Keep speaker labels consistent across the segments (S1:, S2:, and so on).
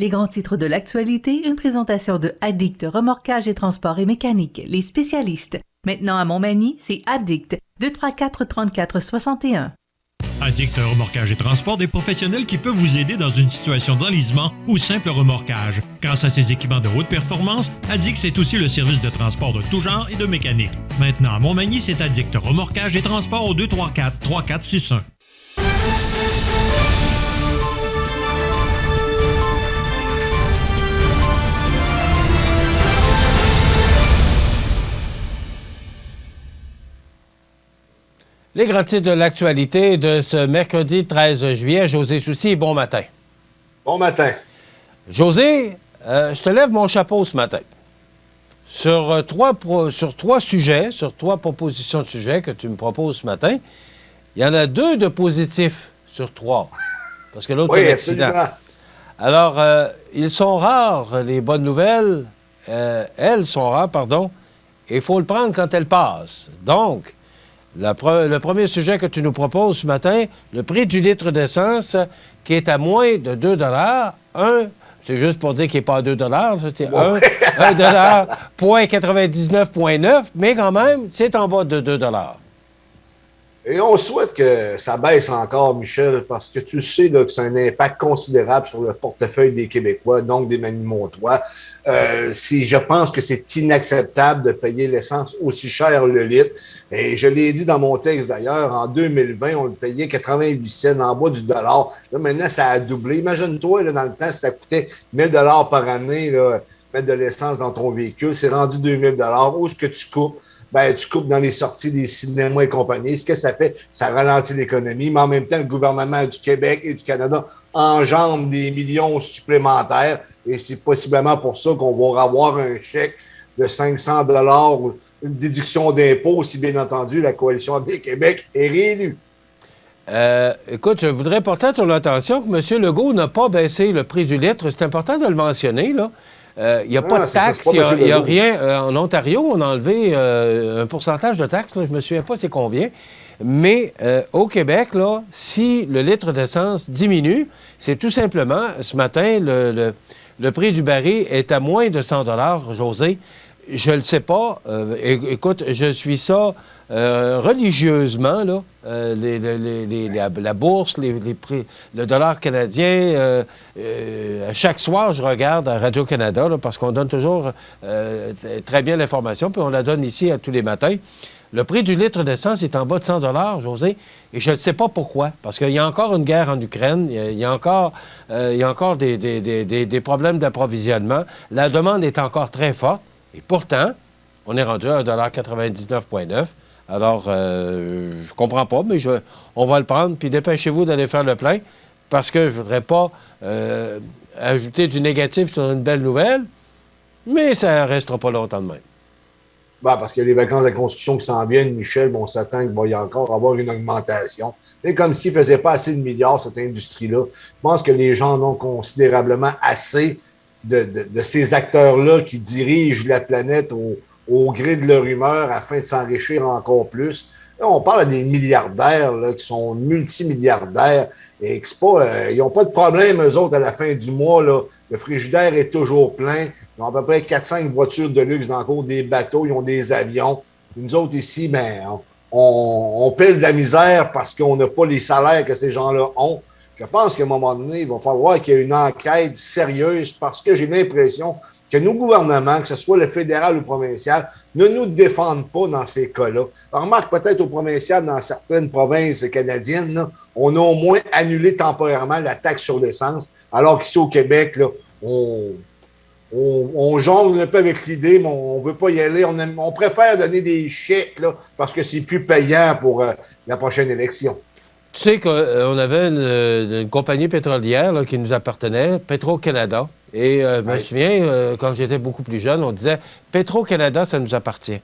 S1: Les grands titres de l'actualité, une présentation de Addict Remorquage et Transport et Mécanique, les spécialistes. Maintenant à Montmagny, c'est Addict, 234-34-61.
S2: Addict Remorquage et Transport, des professionnels qui peuvent vous aider dans une situation d'enlisement ou simple remorquage. Grâce à ses équipements de haute performance, Addict, c'est aussi le service de transport de tout genre et de mécanique. Maintenant à Montmagny, c'est Addict Remorquage et Transport au 234-3461.
S3: Les grands titres de l'actualité de ce mercredi 13 juillet. José Soucy, bon matin.
S4: Bon matin.
S3: José, je te lève mon chapeau ce matin. Sur trois sujets, sur trois propositions de sujets que tu me proposes ce matin, il y en a 2 de positifs sur 3. Parce que l'autre, c'est l'accident.
S4: Absolument.
S3: Alors, ils sont rares, les bonnes nouvelles. Elles sont rares, pardon. Et il faut le prendre quand elles passent. Donc, le premier sujet que tu nous proposes ce matin, le prix du litre d'essence qui est à moins de 2 c'est juste pour dire qu'il n'est pas à 2 c'est 1,99,9, mais quand même, c'est en bas de 2 $.
S4: Et on souhaite que ça baisse encore, Michel, parce que tu sais là, que c'est un impact considérable sur le portefeuille des Québécois, donc des Manimontois. Je pense que c'est inacceptable de payer l'essence aussi cher le litre. Et je l'ai dit dans mon texte d'ailleurs, en 2020, on le payait 88 cents en bas du dollar. Là, maintenant, ça a doublé. Imagine-toi, là, dans le temps, si ça coûtait 1 000 $ par année, là, mettre de l'essence dans ton véhicule, c'est rendu 2 000 $. Où est-ce que tu coupes? Ben, tu coupes dans les sorties des cinémas et compagnie. Ce que ça fait, ça ralentit l'économie, mais en même temps, le gouvernement du Québec et du Canada enjambe des millions supplémentaires et c'est possiblement pour ça qu'on va avoir un chèque de 500 $ ou une déduction d'impôt si, bien entendu, la Coalition Avenir Québec est réélue.
S3: Écoute, je voudrais porter à ton attention que M. Legault n'a pas baissé le prix du litre. C'est important de le mentionner, là. Il n'y a pas de taxes, il n'y a rien. En Ontario, on a enlevé un pourcentage de taxes, là, je ne me souviens pas c'est combien. Mais au Québec, là, si le litre d'essence diminue, c'est tout simplement, ce matin, le prix du baril est à moins de 100 $, José. Je ne le sais pas. Écoute, je suis ça religieusement, là. La bourse, les prix, le dollar canadien. Chaque soir, je regarde à Radio-Canada, là, parce qu'on donne toujours très bien l'information, puis on la donne ici tous les matins. Le prix du litre d'essence est en bas de 100 $, José, et je ne sais pas pourquoi. Parce qu'il y a encore une guerre en Ukraine, il y a encore des problèmes d'approvisionnement. La demande est encore très forte, et pourtant, on est rendu à 1,99,9 $. Alors, je comprends pas, mais on va le prendre, puis dépêchez-vous d'aller faire le plein, parce que je voudrais pas ajouter du négatif sur une belle nouvelle, mais ça ne restera pas longtemps de même.
S4: Ben, parce que les vacances de construction qui s'en viennent, Michel, on s'attend qu'il va y encore avoir une augmentation. C'est comme s'ils ne faisaient pas assez de milliards, cette industrie-là. Je pense que les gens en ont considérablement assez de ces acteurs-là qui dirigent la planète au gré de leur humeur afin de s'enrichir encore plus. Là, on parle à des milliardaires là, qui sont multimilliardaires et qui ils n'ont pas de problème, eux autres, à la fin du mois. Là. Le frigidaire est toujours plein. Ils ont à peu près 4-5 voitures de luxe dans le cours des bateaux. Ils ont des avions. Nous autres ici, ben, on paie de la misère parce qu'on n'a pas les salaires que ces gens-là ont. Je pense qu'à un moment donné, il va falloir qu'il y ait une enquête sérieuse parce que j'ai l'impression que nos gouvernements, que ce soit le fédéral ou le provincial, ne nous défendent pas dans ces cas-là. Remarque, peut-être au provincial, dans certaines provinces canadiennes, là, on a au moins annulé temporairement la taxe sur l'essence, alors qu'ici au Québec, là, on jongle un peu avec l'idée, mais on ne veut pas y aller. On préfère donner des chèques là, parce que c'est plus payant pour la prochaine élection.
S3: Tu sais qu'on avait une compagnie pétrolière là, qui nous appartenait, Petro-Canada. Et je me souviens, quand j'étais beaucoup plus jeune, on disait « Petro-Canada, ça nous appartient ».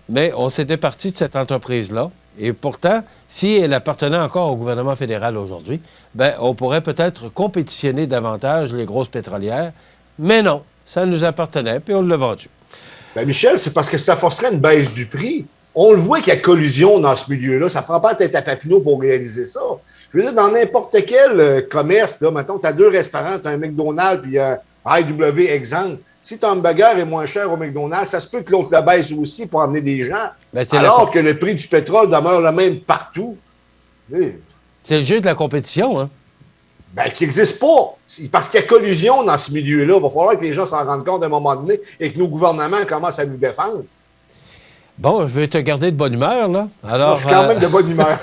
S3: Mais on s'était parti de cette entreprise-là. Et pourtant, si elle appartenait encore au gouvernement fédéral aujourd'hui, ben, on pourrait peut-être compétitionner davantage les grosses pétrolières. Mais non, ça nous appartenait, puis on l'a vendu.
S4: Ben Michel, c'est parce que ça forcerait une baisse du prix. On le voit qu'il y a collusion dans ce milieu-là. Ça ne prend pas tête à Papineau pour réaliser ça. Je veux dire, dans n'importe quel commerce, là, mettons, tu as 2 restaurants, tu as un McDonald's puis un IW, exemple. Si ton hamburger est moins cher au McDonald's, ça se peut que l'autre le baisse aussi pour amener des gens. Alors que le prix du pétrole demeure le même partout.
S3: C'est le jeu de la compétition, hein?
S4: Ben, qui n'existe pas. Parce qu'il y a collusion dans ce milieu-là. Il va falloir que les gens s'en rendent compte à un moment donné et que nos gouvernements commencent à nous défendre.
S3: Bon, je vais te garder de bonne humeur, là. Alors,
S4: je suis quand même de bonne humeur.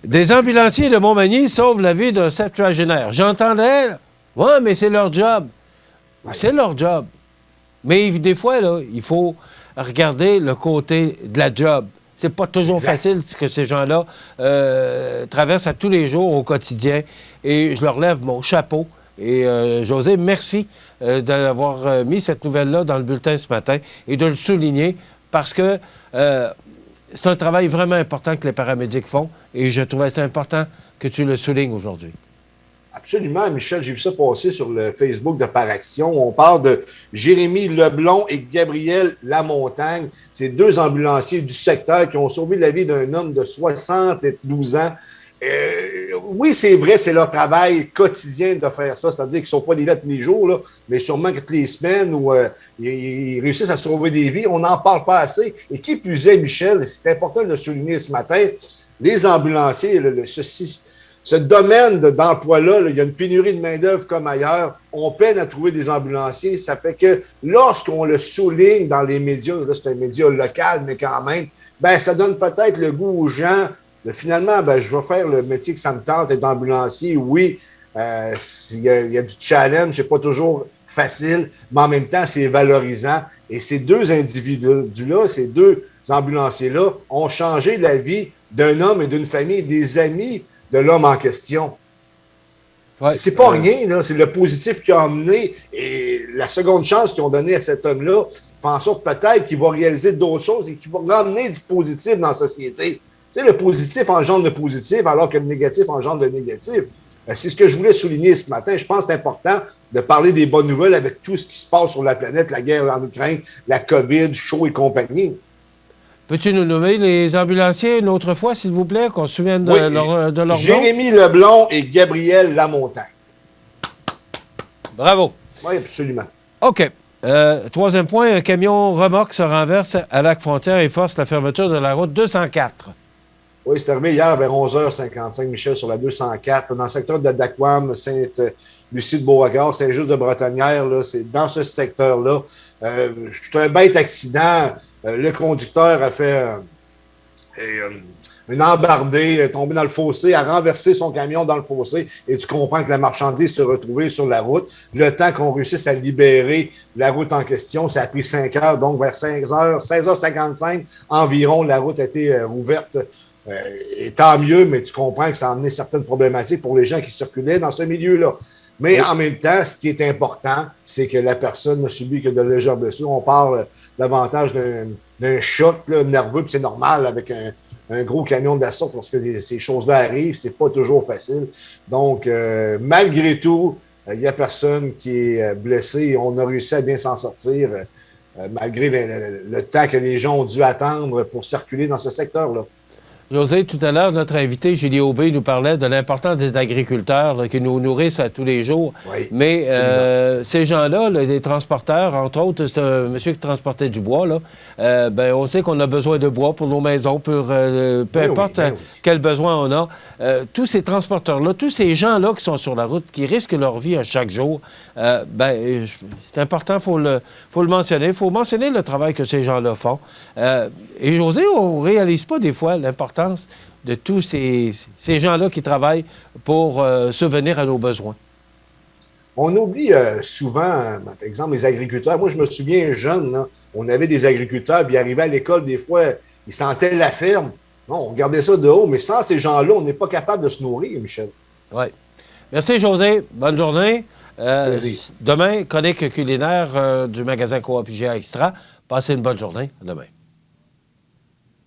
S3: Des ambulanciers de Montmagny sauvent la vie d'un septuagénaire. J'entendais, ouais, mais c'est leur job. Ouais. C'est leur job. Mais des fois, là, il faut regarder le côté de la job. C'est pas toujours facile ce que ces gens-là traversent à tous les jours au quotidien. Et je leur lève mon chapeau. Et José, merci d'avoir mis cette nouvelle-là dans le bulletin ce matin et de le souligner parce que c'est un travail vraiment important que les paramédics font et je trouvais ça important que tu le soulignes aujourd'hui.
S4: Absolument, Michel. J'ai vu ça passer sur le Facebook de Par Action. On parle de Jérémy Leblond et Gabriel Lamontagne. C'est 2 ambulanciers du secteur qui ont sauvé la vie d'un homme de 72 ans. Oui, c'est vrai, c'est leur travail quotidien de faire ça. C'est-à-dire qu'ils ne sont pas des là tous les jours, là, mais sûrement que toutes les semaines où ils réussissent à sauver des vies. On n'en parle pas assez. Et qui plus est, Michel, c'est important de le souligner ce matin, les ambulanciers, ce domaine d'emploi-là, il y a une pénurie de main-d'œuvre comme ailleurs. On peine à trouver des ambulanciers. Ça fait que lorsqu'on le souligne dans les médias, là, c'est un média local, mais quand même, ben ça donne peut-être le goût aux gens de finalement, ben, je vais faire le métier que ça me tente, être ambulancier. Oui, il y a du challenge, c'est pas toujours facile, mais en même temps, c'est valorisant. Et ces 2 individus-là, ces 2 ambulanciers-là, ont changé la vie d'un homme et d'une famille, des amis de l'homme en question. Ouais, c'est pas rien, là. C'est le positif qu'ils ont amené et la seconde chance qu'ils ont donnée à cet homme-là fait en sorte peut-être qu'il va réaliser d'autres choses et qu'il va ramener du positif dans la société. Tu sais, le positif engendre le positif alors que le négatif engendre le négatif. C'est ce que je voulais souligner ce matin. Je pense que c'est important de parler des bonnes nouvelles avec tout ce qui se passe sur la planète, la guerre en Ukraine, la COVID, chaud et compagnie.
S3: Peux-tu nous nommer les ambulanciers une autre fois, s'il vous plaît, qu'on se souvienne de leur nom?
S4: Jérémy Leblond et Gabriel Lamontagne.
S3: Bravo.
S4: Oui, absolument.
S3: OK. 3e point, un camion remorque se renverse à Lac-Frontière et force la fermeture de la route 204.
S4: Oui, c'est arrivé hier vers 11h55, Michel, sur la 204, dans le secteur de Daquam, Sainte-Lucie-de-Beauregard, Saint-Just-de-Bretonnière, là, c'est dans ce secteur-là. C'est un bête accident. Le conducteur a fait une embardée, est tombé dans le fossé, a renversé son camion dans le fossé et tu comprends que la marchandise s'est retrouvée sur la route. Le temps qu'on réussisse à libérer la route en question, ça a pris 5 heures, donc vers 16h55 environ, la route a été ouverte. Et tant mieux, mais tu comprends que ça a amené certaines problématiques pour les gens qui circulaient dans ce milieu-là. Mais en même temps, ce qui est important, c'est que la personne n'a subi que de légères blessures. On parle davantage d'un choc là, nerveux, puis c'est normal avec un gros camion d'assaut lorsque ces choses-là arrivent. C'est pas toujours facile. Donc, malgré tout, il n'y a personne qui est blessé. On a réussi à bien s'en sortir, malgré le temps que les gens ont dû attendre pour circuler dans ce secteur-là.
S3: José, tout à l'heure, notre invité, Julie Aubé, nous parlait de l'importance des agriculteurs là, qui nous nourrissent à tous les jours. Oui, mais ces gens-là, là, les transporteurs, entre autres, c'est un monsieur qui transportait du bois, là, ben, on sait qu'on a besoin de bois pour nos maisons, pour peu importe quel besoin on a. Tous ces transporteurs-là, tous ces gens-là qui sont sur la route, qui risquent leur vie à chaque jour, ben, c'est important, il faut le mentionner. Il faut mentionner le travail que ces gens-là font. Et José, on ne réalise pas des fois l'importance de tous ces gens-là qui travaillent pour subvenir à nos besoins.
S4: On oublie souvent, par exemple, les agriculteurs. Moi, je me souviens jeune, là, on avait des agriculteurs, puis ils arrivaient à l'école, des fois, ils sentaient la ferme. Non, on regardait ça de haut, mais sans ces gens-là, on n'est pas capable de se nourrir, Michel.
S3: Oui. Merci, José. Bonne journée. Demain, chronique culinaire du magasin Coop IGA Extra. Passez une bonne journée. À demain.